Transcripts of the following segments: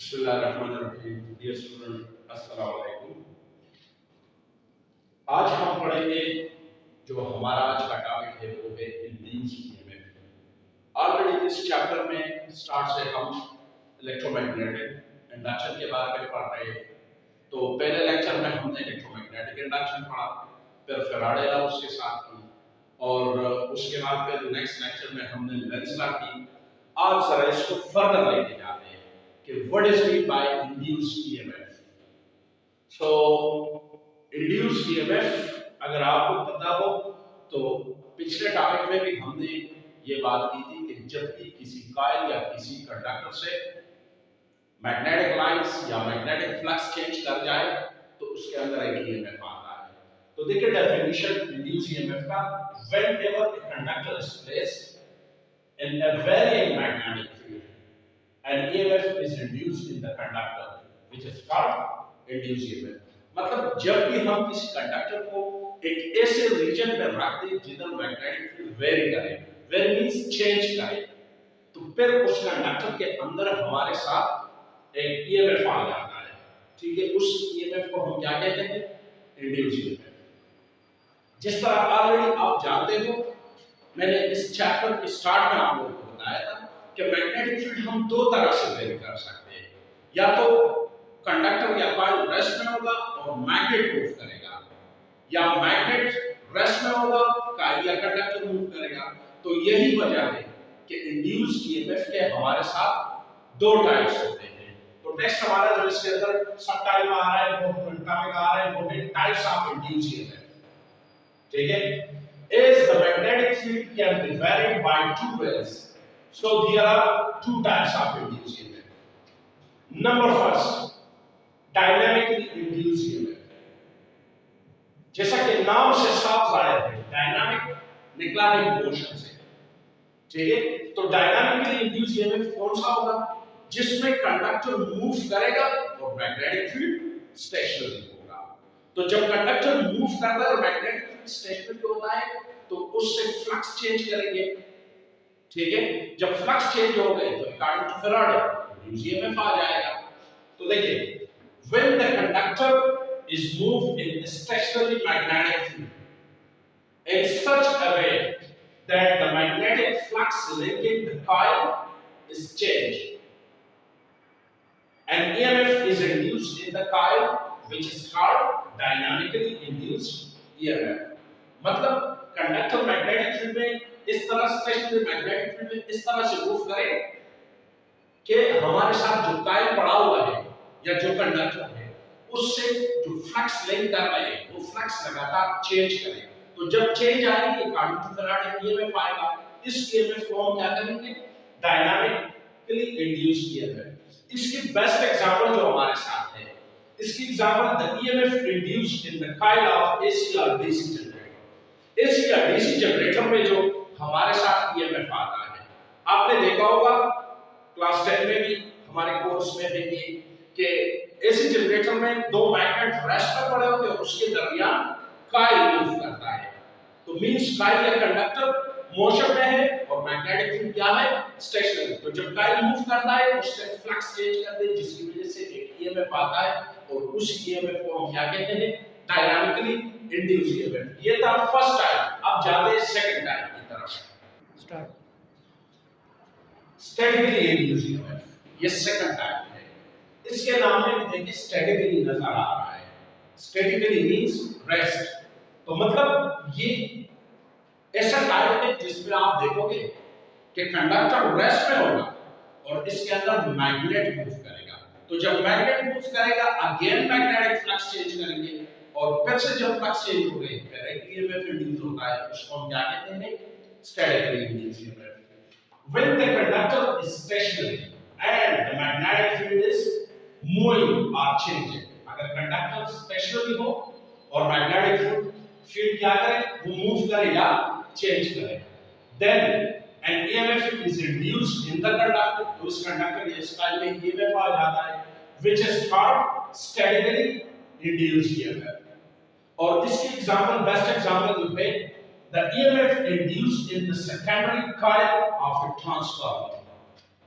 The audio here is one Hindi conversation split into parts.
बिस्मिल्लाहिर्रहमानिर्रहीम। डियर स्टूडेंट, अस्सलाम वालेकुम। आज हम पढ़ेंगे जो हमारा आज का टॉपिक है वो है इंड्यूस्ड ईएमएफ। ऑलरेडी इस चैप्टर में स्टार्ट से हम इलेक्ट्रोमैग्नेटिक इंडक्शन के बारे में पढ़ रहे हैं। तो पहले लेक्चर में हमने इलेक्ट्रोमैग्नेटिक इंडक्शन पढ़ा, फिर फैराडे लॉ उसके साथ की, और उसके बाद फिर नेक्स्ट लेक्चर में हमने लेंज लॉ की। आज जरा इसको फर्दर लेके जाते हैं कि what is mean by induced EMF. So induced EMF अगर आपको पता हो तो पिछले टॉपिक में भी हमने ये बात की थी कि जब भी किसी कॉइल या किसी कंडक्टर से मैग्नेटिक लाइंस या मैग्नेटिक फ्लक्स चेंज कर जाए तो उसके अंदर एक ईएमएफ आता है। तो देखिए डेफिनेशन इंड्यूस्ड ईएमएफ का, whenever a conductor is placed in a varying magnetic field, an EMF is induced in the conductor, which is called induced EMF। मतलब जब भी हम किसी कंडक्टर को एक ऐसे रीजन में रख दें जिधर मैग्नेटिक फील्ड वेरी करे, वेरी मींस चेंज करे, तो फिर उस कंडक्टर के अंदर हमारे साथ एक ईएमएफ आ जाता है। ठीक है, उस ईएमएफ को हम क्या कहते हैं? Induced EMF. जिस तरह ऑलरेडी आप जानते हो, मैंने इस चैप्टर के स्टार्ट में आप लोगों को बताया था कि मैग्नेटिक फील्ड हम दो तरह से वेरी कर सकते हैं, या तो कंडक्टर या कॉइल रेस्ट में होगा और मैग्नेट मूव करेगा, या मैग्नेट रेस्ट में होगा, कॉइल या कंडक्टर मूव करेगा। तो यही वजह है कि इंड्यूस्ड ईएमएफ के हमारे साथ दो टाइप्स होते हैं। तो टेक्स्ट हमारा जो इसके अंदर सब टाइप आ रहा है, वो टॉपिक आ रहा है, वो है टाइप्स ऑफ इंड्यूस्ड ईएमएफ। ठीक है, is the magnetic field can be varied by two ways. So there are two types of induced EMF. Number first, dynamically induced EMF. जैसा कि नाम से साफ जाहिर है, डायनामिक निकला है मोशन से। ठीक है, तो डायनामिकली इंड्यूस्ड EMF कौन सा होगा? जिसमें कंडक्टर मूव करेगा और मैग्नेटिक फील्ड स्टेशनरी होगा। तो जब कंडक्टर मूव करता है और मैग्नेटिक फील्ड स्टेशनरी होता है तो उससे फ्लक्स चेंज करेंगे। ठीक है, जब फ्लक्स चेंज हो गए तो according to Faraday induced EMF आ जाएगा। तो देखिए, when the conductor is moved in stationary magnetic field in such a way that the magnetic flux linking the coil is changed, an EMF is induced in the coil which is called dynamically induced EMF। मतलब कंडक्टर मैग्नेटिक फील्ड में इस तरह स्टेशनरी मैग्नेटिक फील्ड में इस तरह से मूव करे कि हमारे साथ जो कॉइल पड़ा हुआ है या जो कंडक्टर है उससे जो फ्लक्स लिंक कर रहे हैं वो फ्लक्स लगातार चेंज करे। तो जब चेंज आएगी अकॉर्डिंग टू फैराडे ईएमएफ आएगा। इस ईएमएफ को हम क्या करेंगे? Dynamically induced EMF. इसकी बेस्ट एग्जांपल जो हमारे साथ है, इसकी example the EMF induced in the coil of AC और डीसी जनरेटर। एसी या डीसी जनरेटर में जो हमारे साथ ईएमएफ आता है, आपने देखा होगा क्लास 10 में भी हमारे कोर्स में भी कि एसी जनरेटर में दो मैग्नेट रेस्ट पर पड़े होते हैं और उसके दरमियान कॉइल मूव करता है। तो मींस कॉइल या कंडक्टर मोशन में है और मैग्नेटिक फील्ड क्या है? स्टेशनरी। तो जब कॉइल मूव करता है उससे फ्लक्स चेंज करते हैं जिसकी वजह से एक ईएमएफ आता है और उस ईएमएफ को हम क्या कहते हैं? Dynamically induced EMF. ये था फर्स्ट टाइप। अब जाते हैं सेकंड टाइप की तरफ। स्टार्ट। स्टैटिकली इंड्यूस्ड ईएमएफ, ये सेकंड टाइप है। इसके नाम में भी देखिए स्टैटिकली नजर आ रहा है। Statically means rest. तो मतलब ये ऐसा टाइप है जिसमें आप देखोगे कि कंडक्टर रेस्ट में होगा और इसके अंदर मैग्नेट मूव करेगा। तो जब मैग्नेट मूव करेगा अगेन मैग्नेटिक फ्लक्स चेंज करेंगे और फिर से जब फ्लक्स चेंज हो गए फिर एक ईएमएफ इंड्यूस होता है। उसको हम क्या कहते हैं? Statically induced EMF. When the conductor is stationary and the magnetic field is moving और चेंजिंग, अगर कंडक्टर स्टेशनरी हो और मैग्नेटिक फील्ड क्या करे? वो मूव करे या चेंज करे, then an EMF is induced in the conductor। तो इस कंडक्टर या इस कॉइल में EMF आ जाता है which is called statically induced EMF। और इसकी एग्जांपल, बेस्ट एग्जांपल जो है the EMF induced in the secondary coil of a transformer।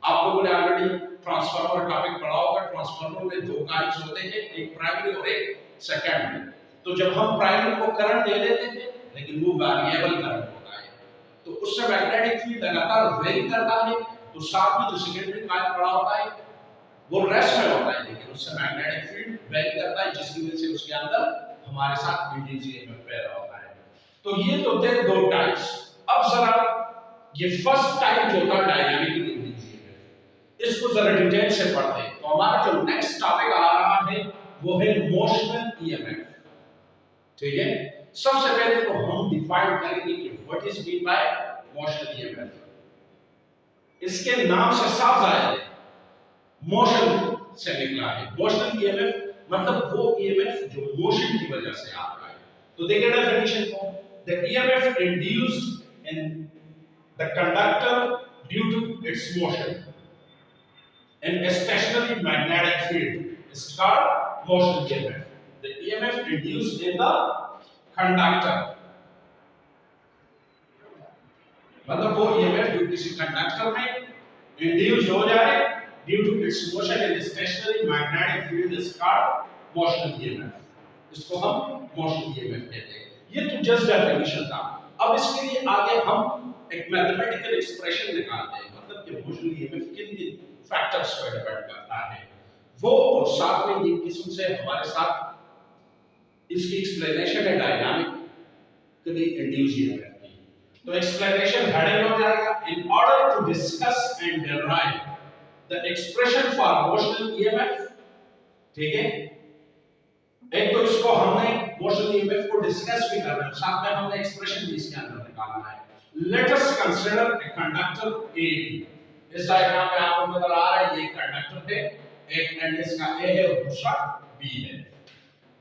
आप लोगों ने ऑलरेडी ट्रांसफार्मर टॉपिक पढ़ा होगा। ट्रांसफार्मर में दो कॉइल्स होते हैं, एक प्राइमरी और एक सेकेंडरी। तो जब हम प्राइमरी को करंट दे देते थे, लेकिन वो वेरिएबल करंट होता है, तो उससे मैग्नेटिक फील्ड लगातार वेरी करता है। तो साथ में जो सेकेंडरी कॉइल पड़ा होता है वो रेस्ट में होता है, लेकिन उससे मैग्नेटिक फील्ड वेरी करता है, जिसकी वजह से उसके अंदर हमारे साथ इंड्यूस्ड ईएमएफ पैदा होता है। तो ये तो थे दो टाइप्स। अब जरा ये फर्स्ट टाइप जो था डायनामिक इंड्यूस्ड ईएमएफ, इसको जरा डिटेल से पढ़ते हैं। तो हमारा जो नेक्स्ट टॉपिक आ रहा है वो है मोशनल ईएमएफ। ठीक है, सबसे पहले तो हम डिफाइन करेंगे कि what is mean by motional EMF. इसके नाम से साफ जाहिर है मोशन से निकला है। मोशनल ईएमएफ मतलब वो ईएमएफ जो मोशन की वजह से आता है। तो देखिए डेफिनेशन को, the EMF induced in the conductor due to its motion and especially magnetic field is called motion EMF. The EMF induced in the conductor, मतलब वो EMF जो किसी कंडक्टर में इंड्यूस हो जाए due to its motion in stationary magnetic field is called motion EMF. इसको हम motion EMF कहते हैं। ये तो जस्ट डेफिनेशन था। अब इसके लिए आगे हम एक मैथमेटिकल एक्सप्रेशन निकालते हैं, मतलब कि मोशन EMF किन फैक्टर्स पर डिपेंड करता है वो, और साथ में ये किस्म से हमारे साथ इसकी एक्सप्लेनेशन है डायनामिकली इंड्यूस्ड ईएमएफ की। तो एक्सप्लेनेशन हेडिंग हो जाएगा, in order to discuss and derive the expression for motional EMF. ठीक है, एक तो इसको हमने मोशनल ईएमएफ को डिस्कस भी करना है, साथ में हमने एक्सप्रेशन भी इसके अंदर निकालना है। Let us consider a conductor A. इस डायग्राम में आपको नजर आ रहा है ये कंडक्टर है, एक एंड इसका ए है और दूसरा बी है,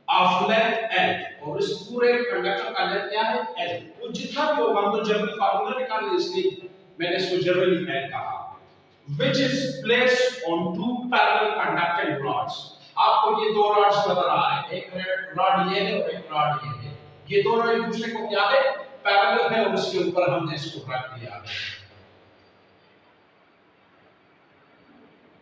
ऑफ लेंथ एल, और इस पूरे कंडक्टर का लेंथ क्या है एल। वो जितना भी होगा हम तो जनरल फार्मूला निकाल लें, इसलिए मैंने इसको जनरली एल कहा। Which is placed on two parallel conducting rods. आपको ये दो रॉड्स नजर आ रहे हैं, एक रॉड ये है और एक रॉड ये है, ये दोनों एक दूसरे को क्या है पैरेलल है, और उसके ऊपर हमने इसको रख दिया है।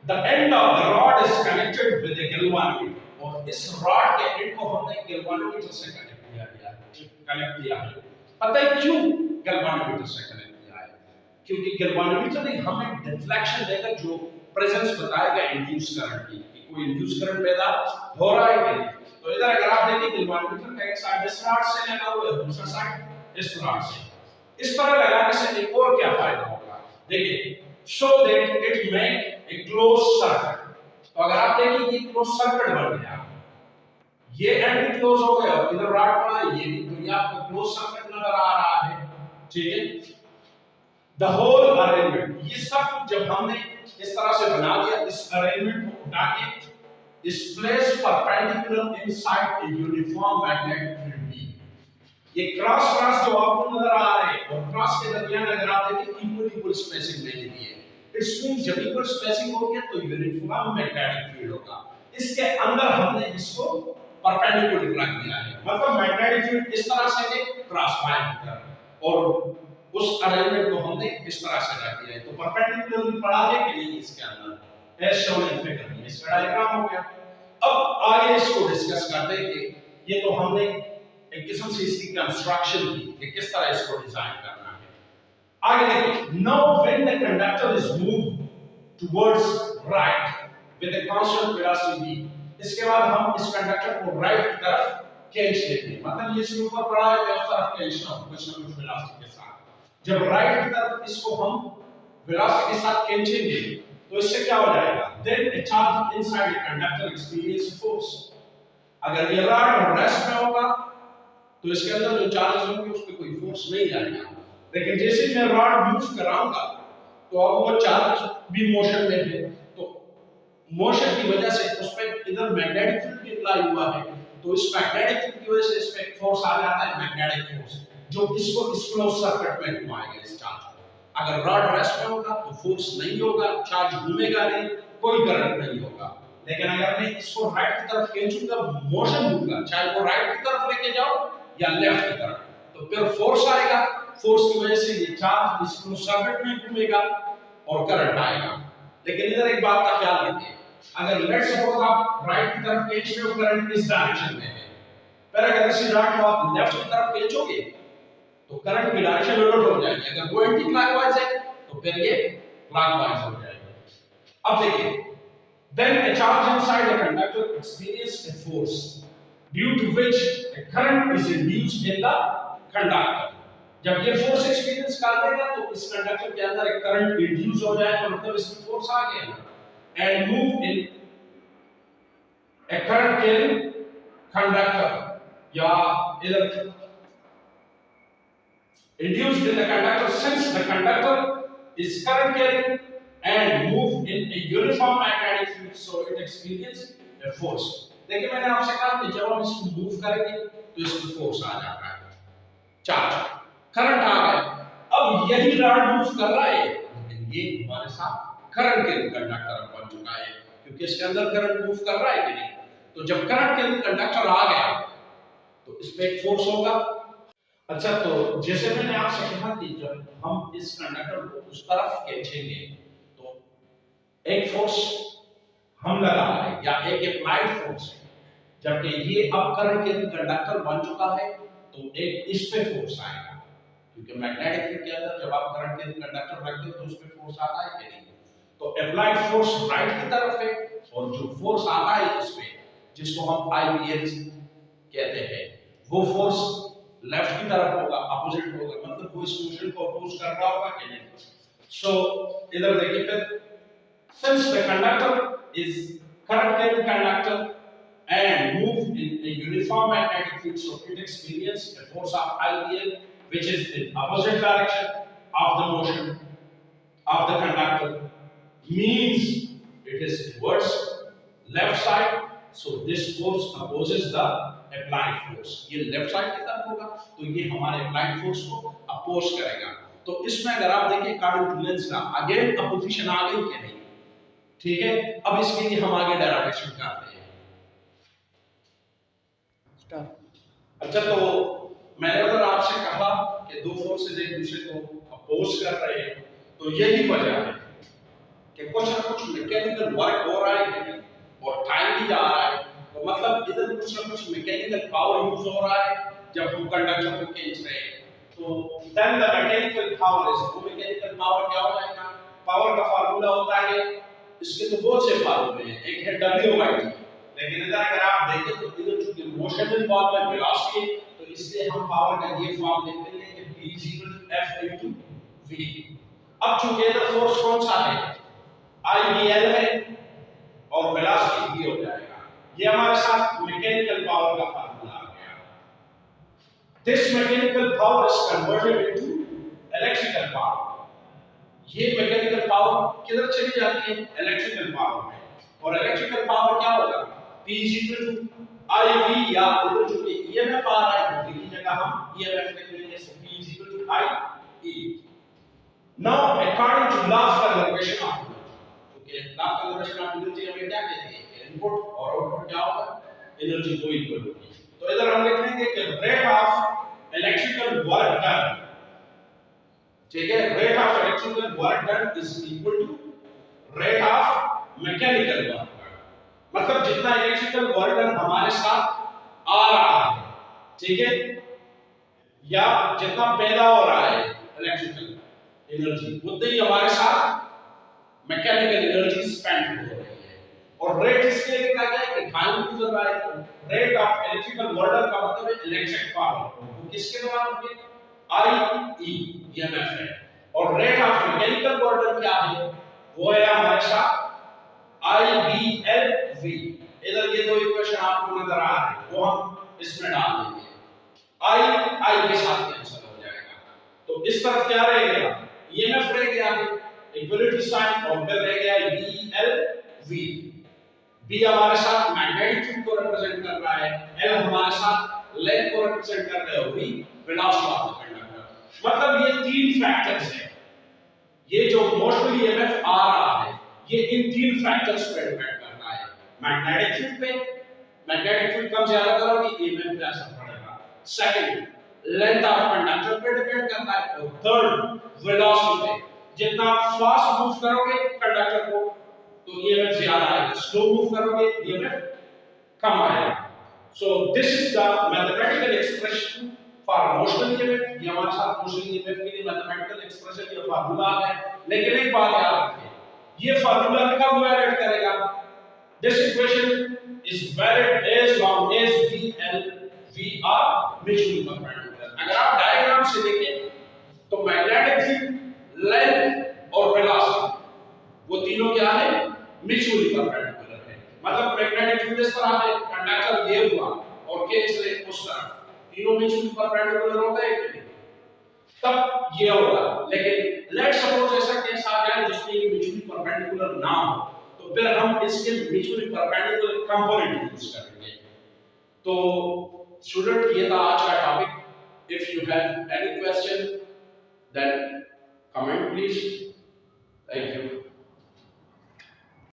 The end of the rod is connected with a galvanometer, और इस रॉड के एंड को हमने galvanometer से कनेक्ट किया है। पता है क्यों galvanometer से कनेक्ट किया है? क्योंकि galvanometer ने हमें डिफ्लेक्शन देकर जो प्रेजेंस बताएगा इंड्यूस करंट की, कि कोई इंड्यूस करंट पैदा हो रहा है कि नहीं। तो इधर अगर आप देखें galvanometer का एक साइड इस रॉड से लगा हुआ है, दूसरा साइड इस रॉड से। इस तरह लगाने से एक और क्या फायदा होगा, देखिए, so that it make a closed circuit। तो अगर आप देखें ये क्लोज सर्किट बन गया, ये एंड भी क्लोज हो गया, इधर रॉड पड़ा है, ये भी, तो ये आपको क्लोज सर्किट नजर आ रहा है। ठीक है, द होल अरेंजमेंट, ये सब जब हमने इस तरह से बना दिया, इस अरेंजमेंट को उठा के इस place perpendicular inside a uniform magnetic field B. ये क्रॉस जो आपको नजर आ रहे हैं, और क्रॉस के दरमियान अगर आप देखें इक्वल स्पेसिंग नहीं दी है, इट्स मीन जब इक्वल स्पेसिंग हो गया तो यूनिफॉर्म मैग्नेटिक फील्ड होगा। इसके अंदर हमने इसको परपेंडिकुलर रख दिया है, मतलब मैग्नेटिक फील्ड इस तरह से है क्रॉस वायर की तरह, और उस अरेंजमेंट को हमने इस तरह से रख दिया है। तो परपेंडिकुलर भी पड़ा है कि नहीं इसके अंदर, एज शोन इन फिगर में, इसका डायग्राम हो गया। अब आगे इसको डिस्कस करते हैं कि ये तो हमने एक किस्म से इसकी कंस्ट्रक्शन की कि किस तरह इसको डिजाइन करना है। आगे देखिए, now when the conductor is moved towards right with a constant velocity v, इसके बाद हम इस कंडक्टर को राइट की तरफ खींच लेते हैं, मतलब ये इसके ऊपर पड़ा है, मैं उस तरफ खींच रहा हूं कुछ ना कुछ वेलोसिटी के साथ। जब राइट की तरफ इसको हम वेलोसिटी के साथ खींचेंगे तो इससे क्या हो जाएगा, then a charge inside the conductor experience force। अगर ये रॉड रेस्ट में होगा तो इसके अंदर जो चार्जेस होंगे उस पे कोई फोर्स नहीं आएगा, लेकिन जैसे मैं रॉड मूव कराऊंगा तो अब वो चार्ज भी मोशन में है, तो मोशन की वजह से उस पे इधर मैग्नेटिक फील्ड भी अप्लाई हुआ है, तो इस मैग्नेटिक फील्ड की वजह से इस पे फोर्स आ जाता है मैग्नेटिक फोर्स, जो इसको इस क्लोज सर्किट में घुमाएगा इस चार्ज को। अगर रॉड रेस्ट में होगा तो फोर्स नहीं होगा, चार्ज घूमेगा नहीं, कोई करंट नहीं होगा। लेकिन अगर मैं इसको राइट की तरफ खींचूंगा, मोशन दूंगा, चाहे वो राइट की तरफ लेके जाओ या लेफ्ट की तरफ, तो फिर फोर्स आएगा, फोर्स की वजह से ये चार्ज इस क्लोज सर्किट में घूमेगा और करंट आएगा। लेकिन इधर एक बात का ख्याल रखिए, अगर लेट्स सपोज आप राइट की तरफ खींच रहे हो, करंट इस डायरेक्शन में है, पर अगर इसी रॉड को आप लेफ्ट की तरफ खींचोगे तो करंट की डायरेक्शन उलट हो जाएगी। अगर वो एंटी क्लॉकवाइज है तो फिर ये क्लॉकवाइज हो जाएगी। अब देखिए, then a charge inside the conductor experiences a force due to which a current is induced in the conductor. जब ये फोर्स एक्सपीरियंस कर लेगा तो इस कंडक्टर के अंदर एक करंट इंड्यूस हो जाएगा, मतलब इसमें फोर्स आ गया ना, and move in a current carrying conductor या इधर induced in the conductor since the conductor is current carrying and move in a uniform magnetic field, so it experiences a force. देखिए मैंने आपसे कहा कि जब हम इसको मूव करेंगे तो इसमें फोर्स आ जाता है, चार्ज, करंट आ गया। अब यही रॉड मूव कर रहा है लेकिन ये हमारे साथ करंट के कंडक्टर बन चुका है, क्योंकि इसके अंदर करंट मूव कर रहा है कि नहीं। तो जब करंट के कंडक्टर आ गया तो इसमें एक फोर्स होगा। अच्छा, तो जैसे मैंने आपसे कहा कि जब हम इस कंडक्टर को उस तरफ खींचेंगे तो एक फोर्स हम लगा रहे हैं या एक अप्लाइड फोर्स है, जबकि ये अब करंट के कंडक्टर बन चुका है तो एक इस पे फोर्स आएगा, क्योंकि मैग्नेटिक फील्ड के अंदर जब आप करंट के कंडक्टर रखते हो तो उस पे फोर्स आता है कि नहीं। तो अप्लाइड फोर्स राइट की तरफ है और जो फोर्स आता है इस पे, जिसको हम आईवीएल कहते हैं, वो फोर्स लेफ्ट की तरफ होगा, अपोजिट होगा, मतलब वो इस मोशन को अपोज कर रहा होगा कि नहीं। सो इधर देखिए, फिर since the conductor is current carrying conductor and move in a uniform magnetic field, so it experiences a force of IBL which is in opposite direction of the motion of the conductor, means it is towards left side, so this force opposes the applied force. ये left side की तरफ होगा तो ये हमारे applied force को अपोज करेगा। तो इसमें अगर आप देखिए कार्डियल लेंस का अगेन अपोजिशन आ गई कि नहीं, ठीक है। अब इसके लिए हम आगे डेरिवेशन करते हैं। अच्छा, तो मैंने अगर आपसे कहा कि दो फोर्सेस एक दूसरे को अपोज कर रहे हैं, तो यही वजह है कि कुछ ना कुछ मैकेनिकल वर्क हो रहा है कि नहीं, और टाइम भी जा रहा है, तो मतलब इधर कुछ ना कुछ मैकेनिकल पावर यूज हो रहा है जब हम कंडक्टर को खींच रहे हैं। तो then the mechanical power is, वो मैकेनिकल पावर क्या हो जाएगा, पावर का फार्मूला होता है, इसके तो बहुत से फार्मूले हैं, एक है W/T, लेकिन इधर अगर आप देखें तो इधर चूंकि मोशन इन्वॉल्व है, वेलोसिटी, तो इसलिए हम पावर का ये फॉर्म लिखते हैं कि P = F/V। अब चूंकि इधर फोर्स कौन सा है, IBL है, और वेलोसिटी v हो जाएगा। ये हमारे साथ मैकेनिकल पावर का फार्मूला आ गया। This mechanical power is converted into electrical power. ये मैकेनिकल पावर किधर चली जाती है, इलेक्ट्रिकल पावर में, और इलेक्ट्रिकल पावर क्या होगा, P = IV, या इधर जो EMF आ रहा है तो की जगह हम EMF लिख लेंगे, so P = IE। Now according to law of conservation of energy, क्योंकि law of conservation of energy हमें क्या कहती है, इनपुट और आउटपुट क्या होगा, एनर्जी को इक्वल होगी। तो इधर हम लिख लेंगे कि rate of electrical work done, ठीक है, rate of electrical work done is equal to rate of mechanical work done, मतलब जितना इलेक्ट्रिकल वर्क डन हमारे साथ आ रहा है, ठीक है, या जितना पैदा हो रहा है इलेक्ट्रिकल एनर्जी, उतनी ही हमारे साथ मैकेनिकल एनर्जी स्पेंड हो रही है। और रेट इसलिए लिखा गया है कि टाइम गुजर रहा है, तो rate of electrical work done का मतलब है इलेक्ट्रिक पावर, वो किसके द्वारा होगी, IE EMF है। और rate of mechanical work done क्या है, वो है हमारे साथ IBLV। इधर ये दो इक्वेशन आपको नजर आ रहे हैं, वो हम इसमें डाल देंगे, I के साथ कैंसिल हो जाएगा, तो इस तरफ क्या रहेगा, EMF रह गया इक्वलिटी साइन, और फिर रह गया BLV। B हमारे साथ मैग्नेटिक फील्ड को रिप्रेजेंट कर रहा है, L हमारे साथ लेंथ को रिप्रेजेंट कर रहा है, और V velocity of the conductor. मतलब ये तीन फैक्टर्स हैं, ये जो मोशन EMF आ रहा है ये इन तीन फैक्टर्स पर डिपेंड करता है, मैग्नेटिक फील्ड पे, मैग्नेटिक फील्ड कम ज्यादा करोगे EMF पे असर पड़ेगा, सेकंड लेंथ ऑफ कंडक्टर पे डिपेंड करता है, और थर्ड वेलोसिटी पे, जितना फास्ट मूव करोगे कंडक्टर को तो ईएमएफ ज्यादा आएगा, स्लो मूव करोगे ईएमएफ कम आएगा। So this is the mathematical expression for motional EMF. ये हमारे साथ मोशनल ईएमएफ के लिए मैथमेटिकल एक्सप्रेशन या फार्मूला है। लेकिन एक बात याद रखिए, ये फार्मूला कब वैलिड करेगा? This equation is valid as long as V and V are mutually perpendicular. अगर आप डायग्राम से देखें तो मैग्नेटिक फील्ड, लेंथ और वेलोसिटी वो तीनों क्या है? म्यूचुअली परपेंडिकुलर है। मतलब मैग्नेटिक फील्ड इस तरह है, कंडक्टर ये हुआ और केस रे उस तरफ, तीनों म्यूचुअली परपेंडिकुलर हो गए कि नहीं? तब ये होगा। लेकिन लेट सपोज ऐसा केस आ जाए जिसमें ये म्यूचुअली परपेंडिकुलर ना हो, तो फिर हम इसके म्यूचुअली परपेंडिकुलर कंपोनेंट यूज करेंगे। तो स्टूडेंट ये था आज का topic. If you have any question then comment please. Thank you.